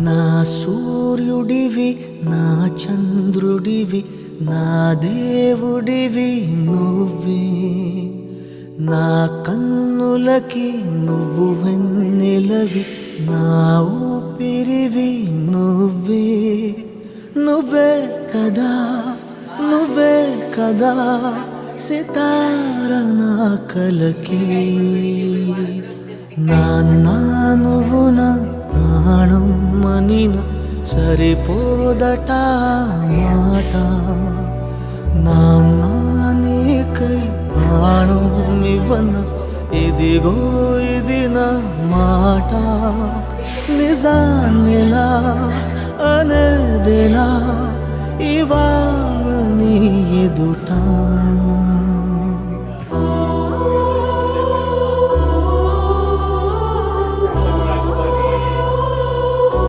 నా సూర్యుడివి నా చంద్రుడివి నా దేవుడివి నువ్వే నా కన్నులకి నువ్వు వెన్నెలవి నా ఊపిరివి నువ్వే నువ్వే కదా నువ్వే కదా సితార నా కలకి నాన్న నువ్వు నా ప్రాణం మనిన సరిపోదట మాట నాన్న నీకై ప్రాణం ఇవ్వన ఇదిగో ఇది నా మాట నిజాన్నిలా అనేదిలా ఇవాళ నీ ఎదుట